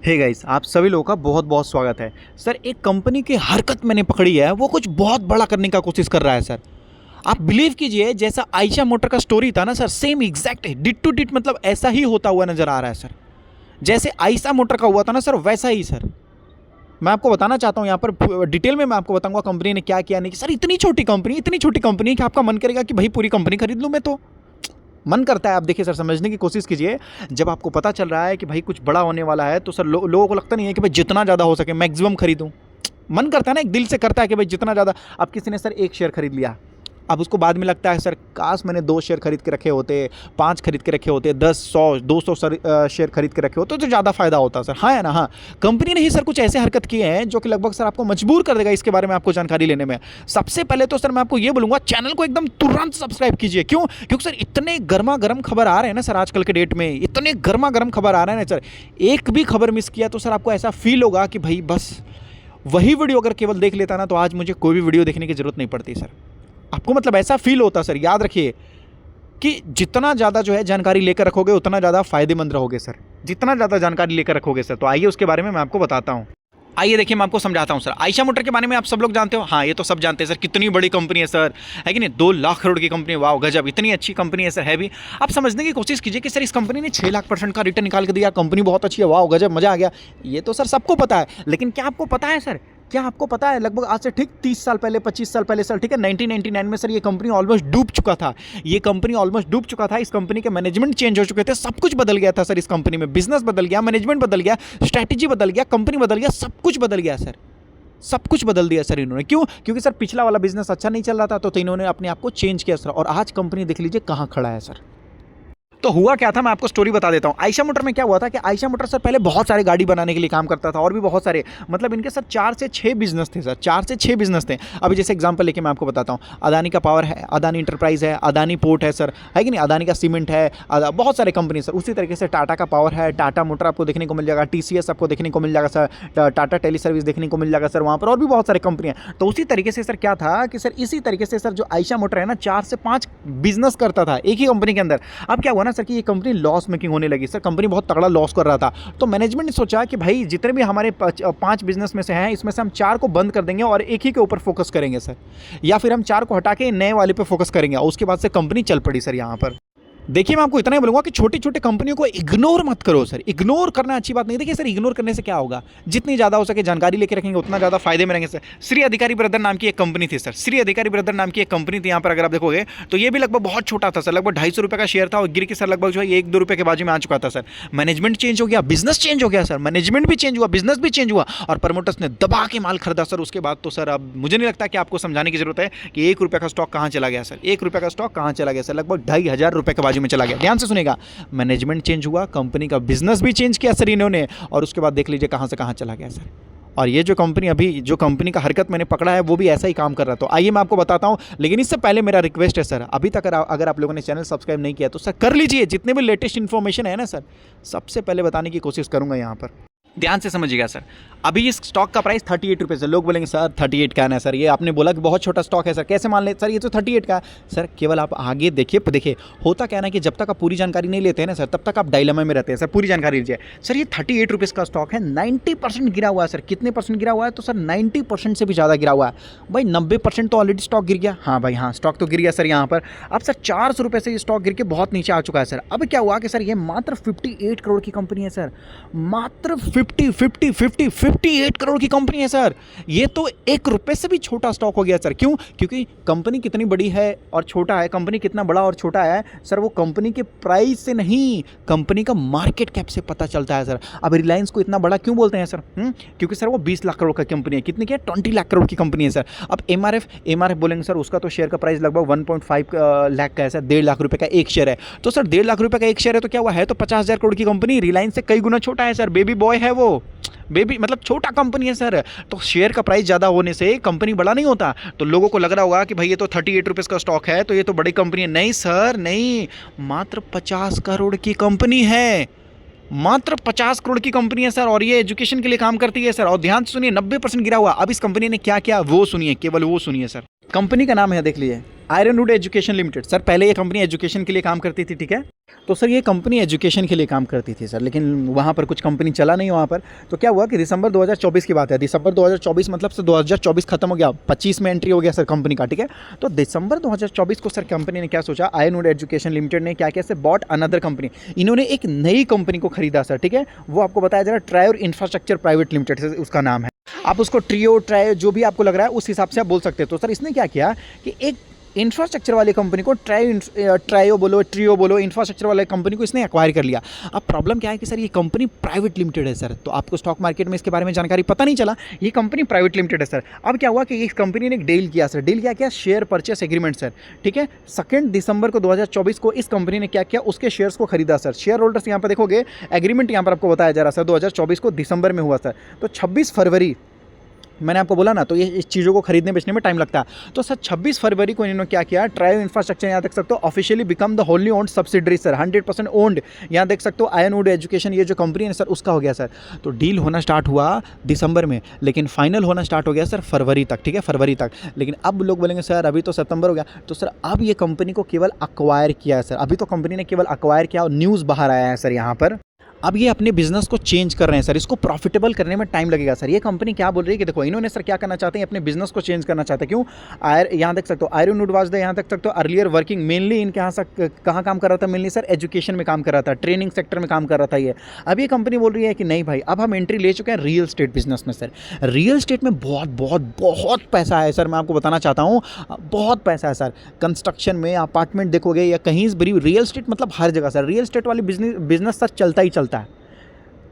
Hey guys, आप सभी लोगों का बहुत बहुत स्वागत है। सर, एक कंपनी की हरकत मैंने पकड़ी है, वो कुछ बहुत बड़ा करने का कोशिश कर रहा है सर। आप बिलीव कीजिए, जैसा आयशा मोटर का स्टोरी था ना सर, सेम एग्जैक्ट डिट टू डिट मतलब ऐसा ही होता हुआ नजर आ रहा है सर। जैसे आयशा मोटर का हुआ था ना सर, वैसा ही सर। मैं आपको बताना चाहता हूँ यहाँ पर डिटेल में, मैं आपको बताऊंगा कंपनी ने क्या किया नहीं किया। सर, इतनी छोटी कंपनी कि आपका मन करेगा कि भाई पूरी कंपनी खरीद लूँ मैं तो। मन करता है। आप देखिए सर, समझने की कोशिश कीजिए। जब आपको पता चल रहा है कि भाई कुछ बड़ा होने वाला है, तो सर लोगों को लगता नहीं है कि भाई जितना ज़्यादा हो सके मैक्सिमम खरीदूं। मन करता है ना, एक दिल से करता है कि भाई जितना ज़्यादा। अब किसी ने सर एक शेयर खरीद लिया, अब उसको बाद में लगता है सर काश मैंने 2 शेयर खरीद के रखे होते, 5 खरीद के रखे होते, 10, 100, 200 शेयर खरीद के रखे होते तो ज़्यादा फायदा होता सर। हाँ है ना। हाँ, कंपनी ने ही सर कुछ ऐसे हरकत किए हैं जो कि लगभग सर आपको मजबूर कर देगा इसके बारे में आपको जानकारी लेने में। सबसे पहले तो सर मैं आपको ये बोलूँगा, चैनल को एकदम तुरंत सब्सक्राइब कीजिए। क्यों? क्योंकि सर इतने गर्मा गर्म खबर आ रहे हैं ना सर, आजकल के डेट में इतने गर्मा गर्म खबर आ रहे हैं ना सर। एक भी खबर मिस किया तो सर आपको ऐसा फील होगा कि भाई बस वही वीडियो अगर केवल देख लेता ना, तो आज मुझे कोई भी वीडियो देखने की जरूरत नहीं पड़ती सर। आपको मतलब ऐसा फील होता सर। याद रखिए कि जितना ज़्यादा जो है जानकारी लेकर रखोगे उतना ज़्यादा फायदेमंद रहोगे सर। जितना ज़्यादा जानकारी लेकर रखोगे सर। तो आइए उसके बारे में मैं आपको बताता हूँ। आइए देखिए, मैं आपको समझाता हूँ सर। आयशा मोटर के बारे में आप सब लोग जानते हो। हाँ, ये तो सब जानते हैं सर, कितनी बड़ी कंपनी है सर, है कि नहीं। 2 लाख करोड़ की कंपनी, वाह गजब, इतनी अच्छी कंपनी है सर, है भी। आप समझने की कोशिश कीजिए कि सर इस कंपनी ने 6 लाख% का रिटर्न निकाल के दिया, कंपनी बहुत अच्छी है, वाह गजब, मजा आ गया। ये तो सर सबको पता है, लेकिन क्या आपको पता है सर, क्या आपको पता है लगभग आज से ठीक 30 साल पहले, 25 साल पहले सर, ठीक है, 1999 में सर ये कंपनी ऑलमोस्ट डूब चुका था। ये कंपनी ऑलमोस्ट डूब चुका था। इस कंपनी के मैनेजमेंट चेंज हो चुके थे, सब कुछ बदल गया था सर इस कंपनी में। बिजनेस बदल गया, मैनेजमेंट बदल गया, स्ट्रैटेजी बदल गया, कंपनी बदल गया, सब कुछ बदल गया सर। सब कुछ बदल दिया सर इन्होंने। क्यों? क्योंकि सर पिछला वाला बिजनेस अच्छा नहीं चल रहा था, तो इन्होंने अपने आप को चेंज किया सर। और आज कंपनी देख लीजिए कहाँ खड़ा है सर। तो हुआ क्या था, मैं आपको स्टोरी बता देता हूँ। आयशा मोटर में क्या हुआ था कि आयशा मोटर सर पहले बहुत सारे गाड़ी बनाने के लिए काम करता था, और भी बहुत सारे, मतलब इनके सर 4 से 6 बिजनेस थे सर, 4 से 6 बिजनेस थे। अभी जैसे एग्जांपल लेके मैं आपको बताता हूँ, अदानी का पावर है, अदानी इंटरप्राइज है, अदानी पोर्ट है सर, है कि नहीं, अदानी का सीमेंट है, बहुत सारे कंपनी सर। उसी तरीके से टाटा का पावर है, टाटा मोटर आपको देखने को मिल जाएगा, TCS आपको देखने को मिल जाएगा सर, टाटा टेली सर्विस देखने को मिल जाएगा सर वहाँ पर, और भी बहुत सारे कंपनी है। तो उसी तरीके से सर क्या था कि सर इसी तरीके से सर जो आयशा मोटर है ना, 4 से 5 बिजनेस करता था एक ही कंपनी के अंदर। अब क्या हुआ ना सर कि ये कंपनी लॉस मेकिंग होने लगी सर, कंपनी बहुत तगड़ा लॉस कर रहा था। तो मैनेजमेंट ने सोचा कि भाई जितने भी हमारे 5 बिजनेस में से हैं, इसमें से हम 4 को बंद कर देंगे और एक ही के ऊपर फोकस करेंगे सर, या फिर हम 4 को हटा के नए वाले पे फोकस करेंगे। और उसके बाद से कंपनी चल पड़ी सर यहाँ पर। देखिए, मैं आपको इतना ही बोलूँगा कि छोटी छोटी कंपनियों को इग्नोर मत करो सर। इग्नोर करना अच्छी बात नहीं। देखिए सर, इग्नोर करने से क्या होगा, जितनी ज़्यादा हो सके जानकारी लेके रखेंगे उतना ज़्यादा फायदे में रहेंगे सर। श्री अधिकारी ब्रदर नाम की एक कंपनी थी सर, श्री अधिकारी ब्रदर नाम की एक कंपनी थी। यहाँ पर अगर आप देखोगे तो ये भी लगभग बहुत छोटा था सर, लगभग 250 रुपये का शेयर था, और गिर के सर लगभग जो है 1-2 रुपये के बाजू में आ चुका था सर। मैनेजमेंट चेंज हो गया, बिजनेस चेंज हो गया सर, मैनेजमेंट भी चेंज हुआ, बिजनेस भी चेंज हुआ, और प्रमोटर्स ने दबा के माल खरीदा सर। उसके बाद तो सर अब मुझे नहीं लगता कि आपको समझाने की जरूरत है कि 1 रुपये का स्टॉक कहाँ चला गया सर। 1 रुपये का स्टॉक कहाँ चला गया सर, लगभग 2,500 रुपये के बाजू में चला गया। ध्यान से सुनेगा, मैनेजमेंट चेंज हुआ, कंपनी का बिजनेस भी चेंज किया सर इन्होंने, और उसके बाद देख लीजिए कहां से कहां चला गया सर। और ये जो कंपनी अभी जो कंपनी का हरकत मैंने पकड़ा है, वो भी ऐसा ही काम कर रहा है। तो आइए मैं आपको बताता हूं, लेकिन इससे पहले मेरा रिक्वेस्ट है सर, अभी तक अगर आप लोगों ने चैनल सब्सक्राइब नहीं किया तो सर कर लीजिए। जितने भी लेटेस्ट इन्फॉर्मेशन है ना सर, सबसे पहले बताने की कोशिश करूंगा यहाँ पर। ध्यान से समझिएगा सर। अभी इस स्टॉक का प्राइस 38 रुपये है। लोग बोलेंगे सर 38 का है सर, ये आपने बोला कि बहुत छोटा स्टॉक है सर, कैसे मान ले सर, ये तो 38 का है सर। केवल आप आगे देखिए होता क्या ना कि जब तक आप पूरी जानकारी नहीं लेते हैं ना सर, तब तक आप डायलेमा में रहते हैं सर। पूरी जानकारी लीजिए सर। ये 38 रुपीज़ का स्टॉक है, 90% गिरा हुआ है सर। कितने परसेंट गिरा हुआ है? तो सर 90% से भी ज़्यादा गिरा हुआ है भाई। 90% तो ऑलरेडी स्टॉक गिर गया। हाँ भाई, हाँ, स्टॉक तो गिर गया सर यहाँ पर। अब सर 400 रुपये से ये स्टॉक गिर के बहुत नीचे आ चुका है सर। अब क्या हुआ कि सर ये मात्र 58 करोड़ की कंपनी है सर, मात्र 58 करोड़ की कंपनी है सर। ये तो 1 रुपये से भी छोटा स्टॉक हो गया सर। क्यों? क्योंकि कंपनी कितनी बड़ी है और छोटा है, कंपनी कितना बड़ा और छोटा है सर, वो कंपनी के प्राइस से नहीं, कंपनी का मार्केट कैप से पता चलता है सर। अब रिलायंस को इतना बड़ा क्यों बोलते हैं सर? क्योंकि सर वो 20 लाख करोड़ की कंपनी है। कितनी की है? 20 लाख करोड़ की कंपनी है सर। अब एमआरएफ बोलेंगे सर, उसका तो शेयर का प्राइस लगभग 1.5 लाख का है सर, 1.5 लाख रुपये का एक शेयर है। तो सर 1.5 लाख रुपये का एक शेयर है, तो क्या हुआ है? तो 50,000 करोड़ की कंपनी, रिलायंस से कई गुना छोटा है सर। बेबी बॉय है वो, बेबी मतलब छोटा कंपनी है सर। तो शेयर का प्राइस ज़्यादा होने से कंपनी बड़ा नहीं होता। तो लोगों को लग रहा होगा कि भाई ये तो 38 रुपीज़ का स्टॉक है, तो ये तो बड़ी कंपनी है। नहीं सर, नहीं, मात्र 50 करोड़ की कंपनी है, मात्र 50 करोड़ की कंपनी है सर। और ये एजुकेशन के लिए काम करती है सर। और ध्यान से सुनिए, 90% गिरा हुआ। अब इस कंपनी ने क्या किया वो सुनिए, केवल वो सुनिए सर। कंपनी का नाम है, देख लीजिए, आयरनवुड एजुकेशन लिमिटेड। सर पहले ये कंपनी एजुकेशन के लिए काम करती थी, ठीक है। तो सर ये कंपनी एजुकेशन के लिए काम करती थी सर, लेकिन वहाँ पर कुछ कंपनी चला नहीं वहाँ पर। तो क्या हुआ कि दिसंबर 2024 की बात है, दिसंबर 2024 मतलब से 2024 खत्म हो गया, 25 में एंट्री हो गया सर कंपनी का, ठीक है। तो दिसंबर 2024 को सर कंपनी ने क्या सोचा, आयरनवुड एजुकेशन लिमिटेड ने क्या किया सर, बॉट अनदर कंपनी। इन्होंने एक नई कंपनी को खरीदा सर, ठीक है। वो आपको बताया जा रहा है ट्रायो इंफ्रास्ट्रक्चर प्राइवेट लिमिटेड से उसका नाम है। आप उसको ट्रियो ट्रायो जो भी आपको लग रहा है उस हिसाब से आप बोल सकते हो। तो सर इसने क्या किया कि एक इंफ्रास्ट्रक्चर वाली कंपनी को ट्रायो बोलो ट्रियो बोलो, इंफ्रास्ट्रक्चर वाले कंपनी को इसने एक्वायर कर लिया। अब प्रॉब्लम क्या है कि सर ये कंपनी प्राइवेट लिमिटेड है सर, तो आपको स्टॉक मार्केट में इसके बारे में जानकारी पता नहीं चला, ये कंपनी प्राइवेट लिमिटेड है सर। अब क्या हुआ कि इस कंपनी ने एक डील किया सर, डील क्या किया, शेयर परचेस एग्रीमेंट सर, ठीक है। 2 दिसंबर को 2024 को इस कंपनी ने क्या किया, उसके शेयर्स को खरीदा सर। शेयर होल्डर्स यहाँ पर देखोगे, एग्रीमेंट यहाँ पर आपको बताया जा रहा सर 2024 को दिसंबर में हुआ सर। तो 26 फरवरी मैंने आपको बोला ना, तो ये इस चीज़ों को खरीदने बेचने में टाइम लगता है। तो सर 26 फरवरी को इन्होंने क्या किया, ट्रायो इंफ्रास्ट्रक्चर यहाँ देख सकते हो officially become the wholly owned subsidiary sir, 100% owned. यहाँ देख सकते हो आयरनवुड एजुकेशन, ये जो कंपनी है सर उसका हो गया सर। तो डील होना स्टार्ट हुआ दिसंबर में, लेकिन फाइनल होना स्टार्ट हो गया सर फरवरी तक, ठीक है, फरवरी तक। लेकिन अब लोग बोलेंगे सर अभी तो सितंबर हो गया। तो सर अब ये कंपनी को केवल अक्वायर किया है सर, अभी तो कंपनी ने केवल अक्वायर किया और न्यूज़ बाहर आया है सर यहाँ पर। अब ये अपने बिजनेस को चेंज कर रहे हैं सर, इसको प्रॉफिटेबल करने में टाइम लगेगा सर। ये कंपनी क्या बोल रही है कि देखो इन्होंने सर क्या करना चाहते हैं, अपने बिजनेस को चेंज करना चाहते हैं। क्यों, यहाँ देख सकते हो आयरनवुड वाज द, यहाँ देख सकते हो अर्लियर वर्किंग मेनली इनके यहाँ से कहाँ काम कर रहा था, मेनली सर एजुकेशन में काम कर रहा था, ट्रेनिंग सेक्टर में काम कर रहा था ये। अब ये कंपनी बोल रही है कि नहीं भाई, अब हम एंट्री ले चुके हैं रियल स्टेट बिजनेस में सर। रियल स्टेट में बहुत बहुत बहुत पैसा है सर, मैं आपको बताना चाहता हूँ, बहुत पैसा है सर। कंस्ट्रक्शन में अपार्टमेंट देखोगे या कहीं भी, रियल स्टेट मतलब हर जगह सर, रियल स्टेट वाली बिजनेस सर चलता ही चलता है।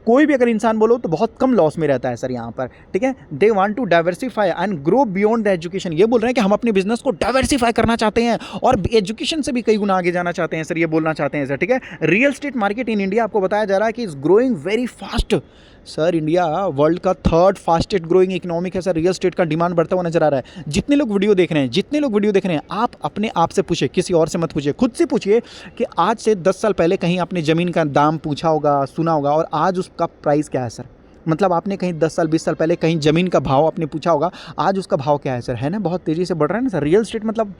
कोई भी अगर इंसान बोलो तो बहुत कम लॉस में रहता है सर यहाँ पर, ठीक है। They want to diversify and grow beyond the education, ये बोल रहे हैं कि हम अपने बिजनेस को डाइवर्सिफाई करना चाहते हैं और एजुकेशन से भी कई गुना आगे जाना चाहते हैं सर, ये बोलना चाहते हैं सर, ठीक है। Real estate market in India आपको बताया जा रहा है कि is growing very fast sir. India world का 3rd फास्टेस्ट ग्रोइंग इकोनॉमिक है सर, रियल स्टेट का डिमांड बढ़ता हुआ नजर आ रहा है। जितने लोग वीडियो देख रहे हैं, जितने लोग वीडियो देख रहे हैं, आप अपने आप से पूछिए, किसी और से मत पूछिए, खुद से पूछिए कि आज से 10 साल पहले कहीं आपने ज़मीन का दाम पूछा होगा, सुना होगा, और आज उसका प्राइस क्या है सर। मतलब आपने कहीं 10 साल 20 साल पहले कहीं ज़मीन का भाव आपने पूछा होगा, आज उसका भाव क्या है सर, है ना, बहुत तेज़ी से बढ़ रहा है ना सर। रियल स्टेट मतलब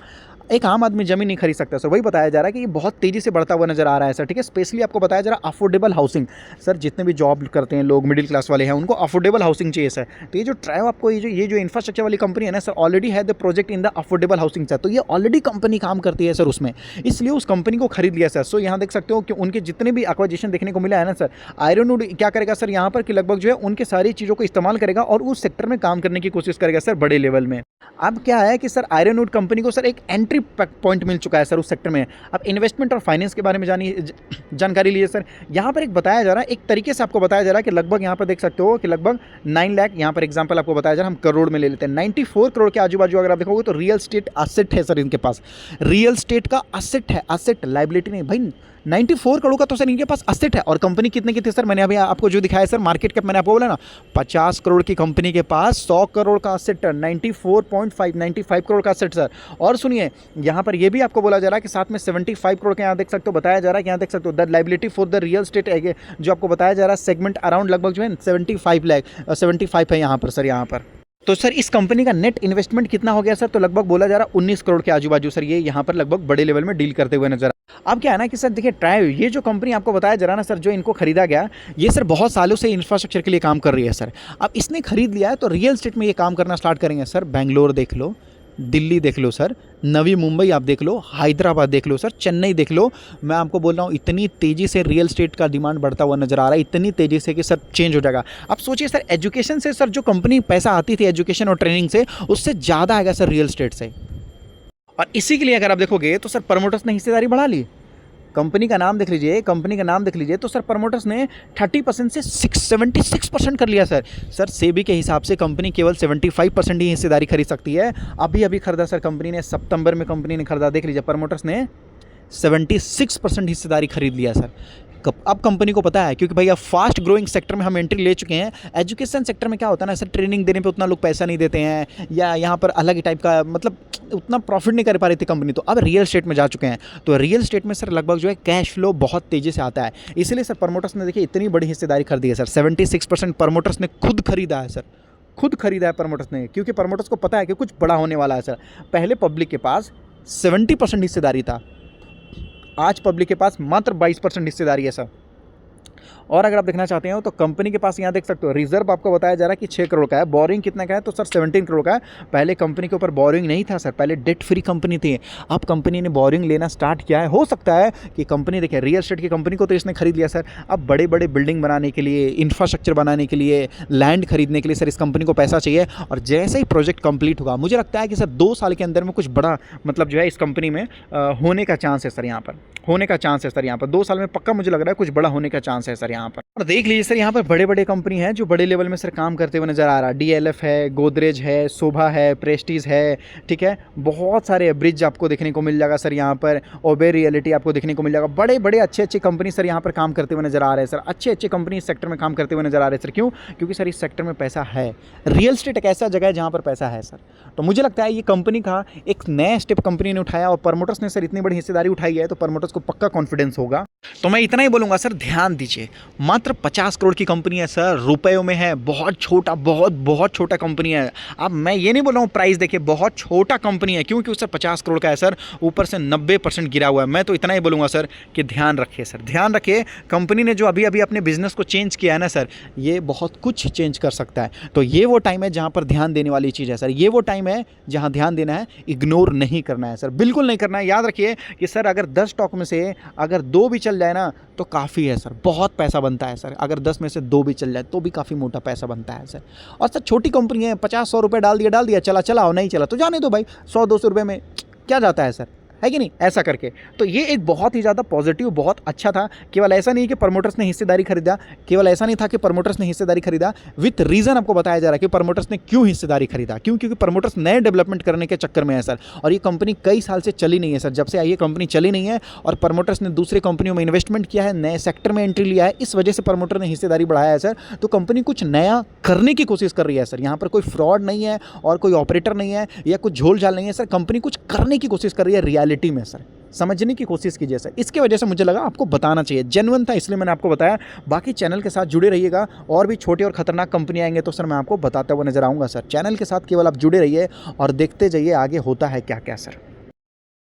एक आम आदमी ज़मीन नहीं खरीद सकता सर, वही बताया जा रहा है कि ये बहुत तेज़ी से बढ़ता हुआ नजर आ रहा है सर, ठीक है। स्पेशली आपको बताया जा रहा है अफोर्डेबल हाउसिंग सर, जितने भी जॉब करते हैं लोग, मिडिल क्लास वाले हैं, उनको अफोर्डेबल हाउसिंग चाहिए सर। तो ये जो ट्रायो आपको ये जो इंफ्रास्ट्रक्चर वाली कंपनी है ना सर, ऑलरेडी है the project in the affordable housing sir, तो ये ऑलरेडी कंपनी काम करती है सर उसमें, इसलिए उस कंपनी को खरीद लिया सर। सो यहाँ देख सकते हो कि उनके जितने भी एक्वाजिशन देखने को मिला है ना सर, आयरनवुड क्या करेगा सर यहाँ पर कि लगभग जो है उनके सारी चीज़ों को इस्तेमाल करेगा और उस सेक्टर में काम करने की कोशिश करेगा सर बड़े लेवल में। अब क्या है कि सर आयरनवुड कंपनी को सर एक एंट्री पॉइंट मिल चुका है सर उस सेक्टर में। अब इन्वेस्टमेंट और फाइनेंस के बारे में जानकारी लीजिए सर। यहाँ पर एक बताया जा रहा है, एक तरीके से आपको बताया जा रहा है कि लगभग यहाँ पर देख सकते हो कि लगभग 9 लाख, यहाँ पर एग्जांपल आपको बताया जा रहा है, हम करोड़ में ले लेते हैं, 94 करोड़ के आजू बाजू अगर आप देखोगे तो रियल स्टेट एसेट है सर इनके पास, रियल स्टेट का एसेट है, एसेट लाइबिलिटी नहीं भाई। 94 करोड़ का तो सर इनके पास एसेट है। और कंपनी कितने की थी सर, मैंने अभी आपको जो दिखाया सर मार्केट कैप, मैंने आपको बोला ना 50 करोड़ की कंपनी के पास 100 करोड़ का एसेट है, 95 करोड़ का एसेट सर। और सुनिए यहाँ पर ये भी आपको बोला जा रहा है कि साथ में 75 करोड़ के यहाँ देख सकते हो बताया जा रहा है कि यहाँ देख सकते हो the liability for the real estate जो आपको बताया जा रहा है सेगमेंट अराउंड लगभग जो है 75 है यहाँ पर सर, यहाँ पर। तो सर इस कंपनी का नेट इन्वेस्टमेंट कितना हो गया सर, तो लगभग बोला जा रहा है 19 करोड़ के आजू बाजू सर, ये यहाँ पर लगभग बड़े लेवल में डील करते हुए नजर। अब क्या है ना कि सर देखिए ट्रायो, ये जो कंपनी आपको बताया जा रहा है ना सर, जो इनको खरीदा गया, ये सर बहुत सालों से इंफ्रास्ट्रक्चर के लिए काम कर रही है सर। अब इसने खरीद लिया है तो रियल स्टेट में ये काम करना स्टार्ट करेंगे सर। बेंगलोर देख लो, दिल्ली देख लो सर, नवी मुंबई आप देख लो, हैदराबाद देख लो सर, चेन्नई देख लो। मैं आपको बोल रहा हूँ इतनी तेज़ी से रियल स्टेट का डिमांड बढ़ता हुआ नजर आ रहा है, इतनी तेज़ी से कि सर चेंज हो जाएगा। अब सोचिए सर एजुकेशन से सर जो कंपनी पैसा आती थी एजुकेशन और ट्रेनिंग से, उससे ज़्यादा आएगा सर रियल स्टेट से। और इसी के लिए अगर आप देखोगे तो सर प्रमोटर्स ने हिस्सेदारी बढ़ा ली। कंपनी का नाम देख लीजिए, कंपनी का नाम देख लीजिए, तो सर प्रमोटर्स ने 30% से 76% कर लिया सर। सर सेबी के हिसाब से कंपनी केवल 75% ही हिस्सेदारी खरीद सकती है। अभी खरीदा सर कंपनी ने, सितंबर में कंपनी ने खरीदा, देख लीजिए प्रमोटर्स ने 76% हिस्सेदारी खरीद लिया सर। अब कंपनी को पता है, क्योंकि भैया फास्ट ग्रोइंग सेक्टर में हम एंट्री ले चुके हैं। एजुकेशन सेक्टर में क्या होता है ना सर, ट्रेनिंग देने पे उतना लोग पैसा नहीं देते हैं, या यहाँ पर अलग ही टाइप का मतलब उतना प्रॉफिट नहीं कर पा रही थी कंपनी, तो अब रियल स्टेट में जा चुके हैं। तो रियल स्टेट में सर लगभग जो है कैश फ्लो बहुत तेज़ी से आता है, इसलिए सर प्रमोटर्स ने देखिए इतनी बड़ी हिस्सेदारी खरीदी है सर। 76% प्रमोटर्स ने खुद खरीदा है सर, खुद खरीदा है प्रमोटर्स ने, क्योंकि प्रमोटर्स को पता है कि कुछ बड़ा होने वाला है सर। पहले पब्लिक के पास 70% हिस्सेदारी था, आज पब्लिक के पास मात्र 22% हिस्सेदारी है सर। और अगर आप देखना चाहते हो तो कंपनी के पास यहाँ देख सकते हो रिजर्व आपको बताया जा रहा है कि 6 करोड़ का है, बोरिंग कितने का है तो सर 17 करोड़ का है। पहले कंपनी के ऊपर बोरिंग नहीं था सर, पहले डेट फ्री कंपनी थी। अब कंपनी ने बोरिंग लेना स्टार्ट किया है। हो सकता है कि कंपनी, देखिए रियल एस्टेट की कंपनी को तो इसने खरीद लिया सर, अब बड़े बड़े बिल्डिंग बनाने के लिए, इंफ्रास्ट्रक्चर बनाने के लिए, लैंड खरीदने के लिए सर इस कंपनी को पैसा चाहिए। और जैसे ही प्रोजेक्ट कंप्लीट होगा, मुझे लगता है कि सर 2 साल के अंदर में कुछ बड़ा मतलब जो है इस कंपनी में होने का चांस है सर, यहाँ पर होने का चांस है सर, यहाँ पर 2 साल में पक्का मुझे लग रहा है कुछ बड़ा होने का चांस है सर यहाँ पर। और देख लीजिए सर यहाँ पर बड़े बड़े कंपनी हैं जो बड़े लेवल में सर काम करते हुए नजर आ रहा है। डीएलएफ है, गोदरेज है, शोभा है, प्रेस्टीज है, ठीक है, बहुत सारे ब्रिज आपको देखने को मिल जाएगा सर यहाँ पर, ओबे रियलिटी आपको देखने को मिल जाएगा। बड़े बड़े अच्छे अच्छे कंपनी सर यहाँ पर काम करते हुए नजर आ रहे हैं सर, अच्छे अच्छे कंपनी इस सेक्टर में काम करते हुए नजर आ रहे हैं सर। क्यों? क्योंकि सर इस सेक्टर में पैसा है। रियल एस्टेट एक ऐसा जगह है जहाँ पर पैसा है सर। तो मुझे लगता है ये कंपनी का एक नया स्टेप कंपनी ने उठाया और प्रमोटर्स ने सर इतनी बड़ी हिस्सेदारी उठाई है, तो प्रमोटर्स को पक्का कॉन्फिडेंस होगा। तो मैं इतना ही बोलूंगा सर, ध्यान दीजिए, मात्र 50 करोड़ की कंपनी है सर, रुपयों में है, बहुत छोटा, बहुत छोटा कंपनी है। अब मैं ये नहीं बोल रहा हूँ प्राइस देखिए, बहुत छोटा कंपनी है। क्यों? क्योंकि सर 50 करोड़ का है सर, ऊपर से 90% गिरा हुआ है। मैं तो इतना ही बोलूँगा सर कि ध्यान रखिए सर, ध्यान रखिए। कंपनी ने जो अभी अभी अपने बिजनेस को चेंज किया है ना सर, ये बहुत कुछ चेंज कर सकता है। तो ये वो टाइम है जहाँ पर ध्यान देने वाली चीज़ है सर, ये वो टाइम है जहाँ ध्यान देना है, इग्नोर नहीं करना है सर, बिल्कुल नहीं करना है। याद रखिए कि सर अगर 10 स्टॉक में से अगर 2 भी चल जाए ना तो काफ़ी है सर, बहुत पैसा बनता है सर। अगर 10 में से 2 भी चल जाए तो भी काफ़ी मोटा पैसा बनता है सर। और सर छोटी कंपनी है, 50-100 रुपये डाल दिया, चला और नहीं चला तो जाने दो भाई, 100-200 रुपये में क्या जाता है सर, है कि नहीं, ऐसा करके। तो ये एक बहुत ही ज़्यादा पॉजिटिव, बहुत अच्छा था। केवल ऐसा नहीं कि प्रमोटर्स ने हिस्सेदारी खरीदा, केवल ऐसा नहीं था कि प्रमोटर्स ने हिस्सेदारी खरीदा, विथ रीज़न आपको बताया जा रहा है कि प्रमोटर्स ने क्यों हिस्सेदारी खरीदा। क्यों? क्योंकि प्रमोटर्स नए डेवलपमेंट करने के चक्कर में है सर, और ये कंपनी कई साल से चली नहीं है सर। जब से आई ये कंपनी चली नहीं है और प्रमोटर्स ने दूसरी कंपनियों में इन्वेस्टमेंट किया है, नए सेक्टर में एंट्री लिया है, इस वजह से प्रमोटर ने हिस्सेदारी बढ़ाया है सर। तो कंपनी कुछ नया करने की कोशिश कर रही है सर, यहाँ पर कोई फ्रॉड नहीं है और कोई ऑपरेटर नहीं है या कुछ झोल झाल नहीं है सर। कंपनी कुछ करने की कोशिश कर रही है रियलिटी में सर, समझने की कोशिश कीजिए सर। इसके वजह से मुझे लगा आपको बताना चाहिए, जेन्युइन था इसलिए मैंने आपको बताया। बाकी चैनल के साथ जुड़े रहिएगा, और भी छोटे और खतरनाक कंपनी आएंगे तो सर मैं आपको बताता हुआ नजर आऊँगा सर। चैनल के साथ केवल आप जुड़े रहिए और देखते जाइए आगे होता है क्या क्या सर।